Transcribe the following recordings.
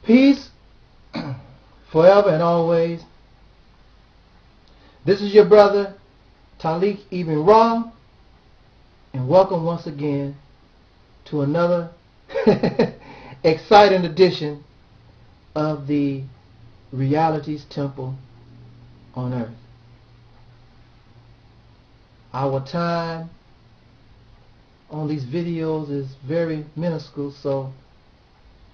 Peace forever and always. This is your brother Taalik Ibn'rad, and welcome once again to another exciting edition of the Reality's Temple on Earth. Our time on these videos is very minuscule, so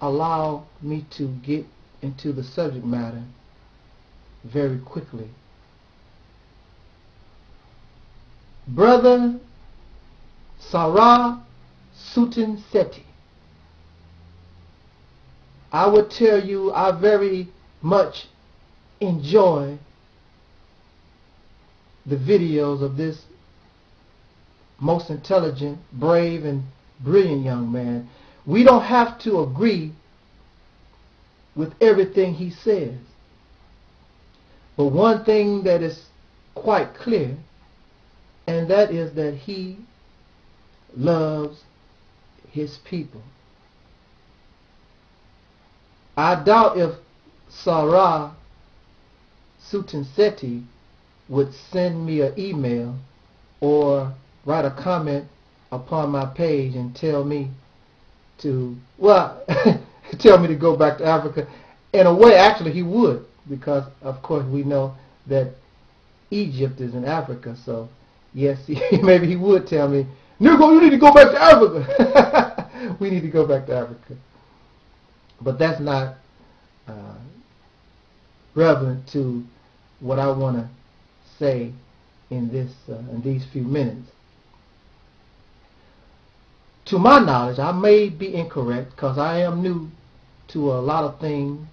allow me to get into the subject matter very quickly. Brother Sarah Sutin Seti, I would tell you I very much enjoy the videos of this most intelligent, brave, and brilliant young man. We don't have to agree with everything he says, but one thing that is quite clear, and that is that he loves his people. I doubt if Sarah Sutin Seti would send me an email or write a comment upon my page and tell me to, well, tell me to go back to Africa. In a way, actually, he would, because, of course, we know that Egypt is in Africa, so, yes, maybe he would tell me, Negro, you need to go back to Africa. We need to go back to Africa. But that's not relevant to what I want to say in these few minutes. To my knowledge, I may be incorrect because I am new to a lot of things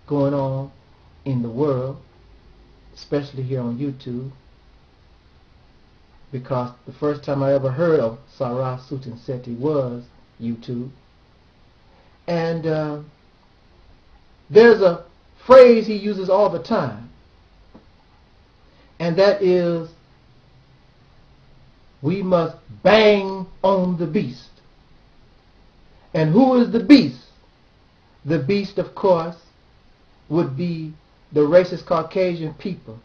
going on in the world, especially here on YouTube, because the first time I ever heard of Sarah Sutin Seti was YouTube. And there's a phrase he uses all the time, and that is, we must bang on the beast. And who is the beast? The beast, of course, would be the racist Caucasian people,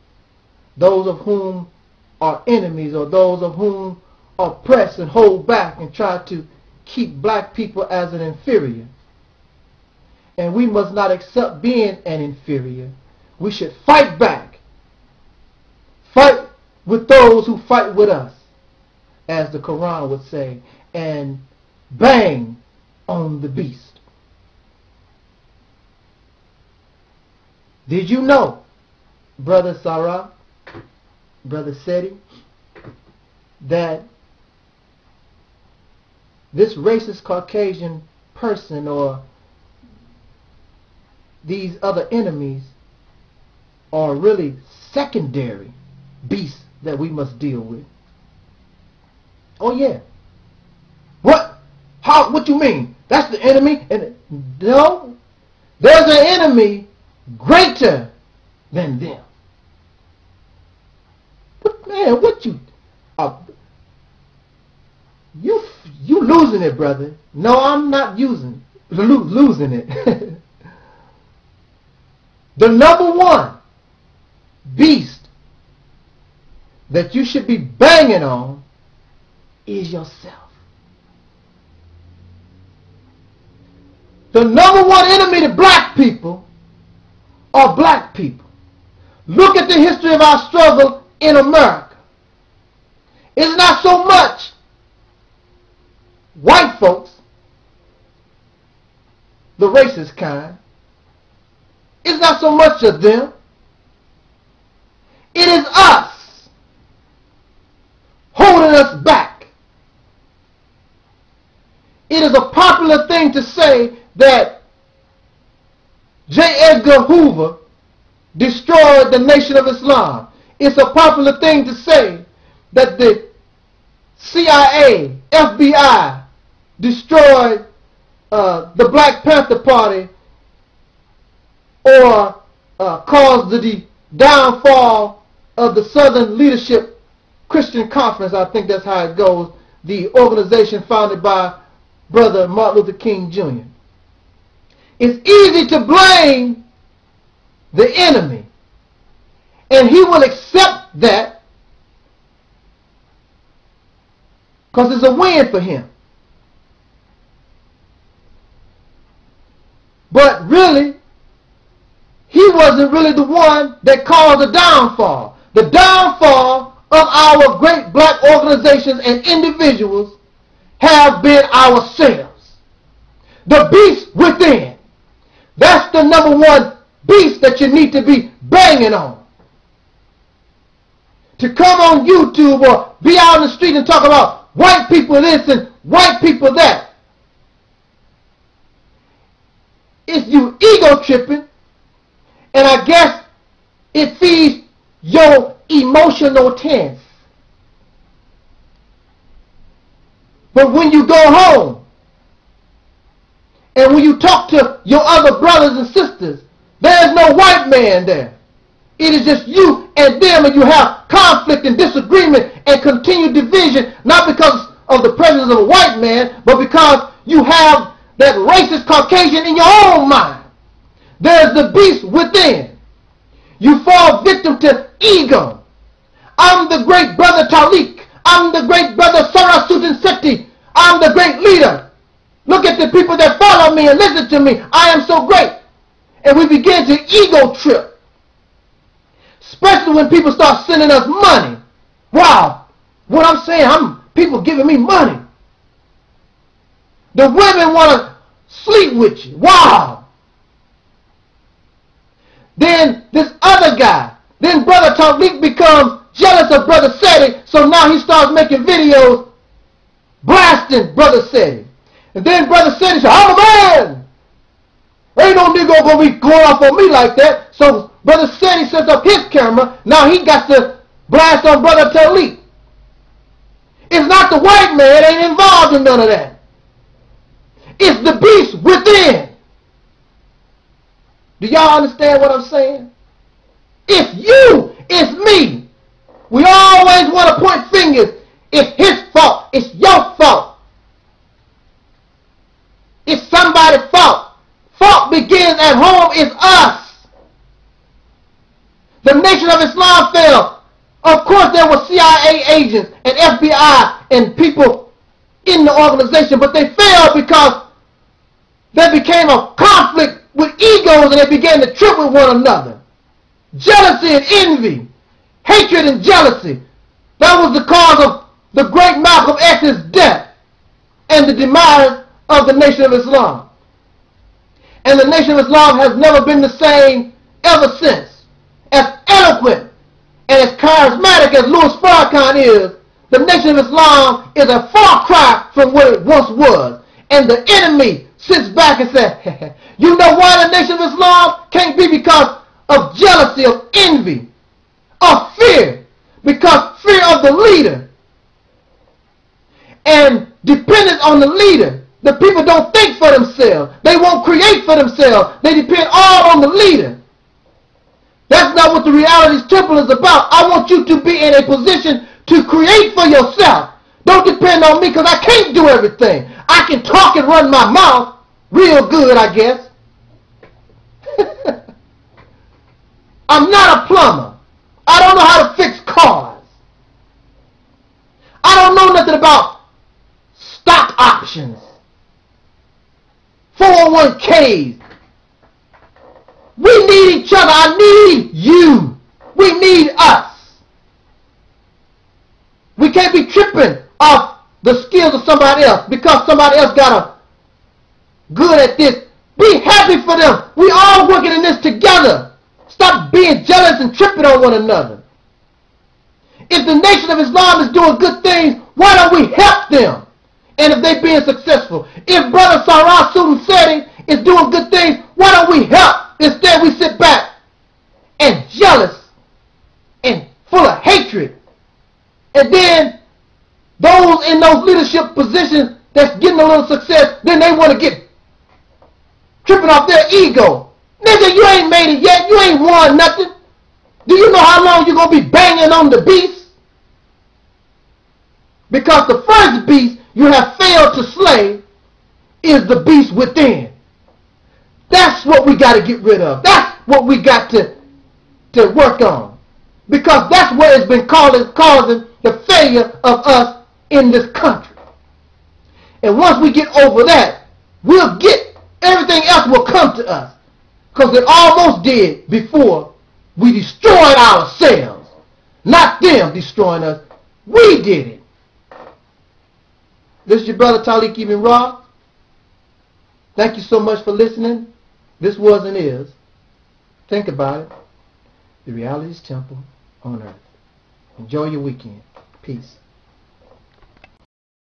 those of whom are enemies, or those of whom oppress and hold back and try to keep black people as an inferior. And we must not accept being an inferior. We should fight back. Fight with those who fight with us, as the Quran would say, and bang on the beast. Did you know, Brother Sarah, Brother Seti, that this racist Caucasian person or these other enemies are really secondary beasts that we must deal with? Oh yeah. What? How? What you mean? That's the enemy? And no, there's an enemy greater than them. But man, what you losing it, brother? No, I'm not losing it. The number one beast that you should be banging on is yourself. The number one enemy to black people are black people. Look at the history of our struggle in America. It's not so much white folks, the racist kind. It's not so much of them. It is us holding us back. It is a popular thing to say that J. Edgar Hoover destroyed the Nation of Islam. It's a popular thing to say that the CIA, FBI destroyed the Black Panther Party, or caused the downfall of the Southern Leadership Christian Conference. I think that's how it goes. The organization founded by Brother Martin Luther King Jr. it's easy to blame the enemy. And he will accept that because it's a win for him. But really, he wasn't really the one that caused the downfall. The downfall of our great black organizations and individuals have been ourselves. The beast within. That's the number one beast that you need to be banging on. To come on YouTube or be out in the street and talk about white people this and white people that. It's you ego tripping, and I guess it feeds your emotional tense. But when you go home and when you talk to your other brothers and sisters, there is no white man there. It is just you and them, and you have conflict and disagreement and continued division, not because of the presence of a white man, but because you have that racist Caucasian in your own mind. There's the beast within. You fall victim to ego. I'm the great brother Taalik. I'm the great brother Sarasuddin Sethi. I'm the great leader. Look at the people that follow me and listen to me. I am so great. And we begin to ego trip. Especially when people start sending us money. Wow. What I'm saying, people giving me money. The women want to sleep with you. Wow. Then this other guy, then Brother Taalik becomes jealous of Brother Sethi, so now he starts making videos blasting Brother Sethi. And then Brother Sethi says, I'm a man. Ain't no nigga gonna be going off on me like that. So Brother Sethi sets up his camera. Now he got to blast on Brother Taalik. It's not the white man, ain't involved in none of that. It's the beast within. Do y'all understand what I'm saying? It's you. It's me. We always want to point fingers. It's his fault. It's your fault. It's somebody's fault. Fault begins at home. It's us. The Nation of Islam fell. Of course there were CIA agents and FBI and people in the organization, but they failed because there became a conflict with egos and they began to trip with one another. Jealousy and envy, hatred and jealousy. That was the cause of the great Malcolm X's death and the demise of the Nation of Islam. And the Nation of Islam has never been the same ever since. As eloquent and as charismatic as Louis Farrakhan is, the Nation of Islam is a far cry from what it once was. And the enemy sits back and says, you know why the Nation of Islam can't be? Because of jealousy, of envy, of fear. Because fear of the leader. And dependence on the leader. The people don't think for themselves. They won't create for themselves. They depend all on the leader. That's not what the Realities Temple is about. I want you to be in a position to create for yourself. Don't depend on me because I can't do everything. I can talk and run my mouth real good, I guess. I'm not a plumber. I don't know how to fix cars. I don't know nothing about stock options, 401ks. We need each other. I need you. We need us. We can't be tripping off the skills of somebody else because somebody else got a good at this. Be happy for them. We all working in this together. Stop being jealous and tripping on one another. If the Nation of Islam is doing good things, why don't we help them? And if they're being successful. If Brother Sarasuddin Sethi is doing good things, why don't we help? Instead we sit back and jealous and full of hatred. And then those in those leadership positions that's getting a little success, then they want to get tripping off their ego. Nigga, you ain't made it yet. You ain't won nothing. Do you know how long you're going to be banging on the beast? Because the first beast you have failed to slay is the beast within. That's what we got to get rid of. That's what we got to work on. Because that's what has been causing the failure of us in this country. And once we get over that, we'll get, everything else will come to us. Because it almost did before we destroyed ourselves. Not them destroying us. We did it. This is your brother Taalik Ibn'rad. Thank you so much for listening. This was and is, think about it, the reality's temple on earth. Enjoy your weekend. Peace.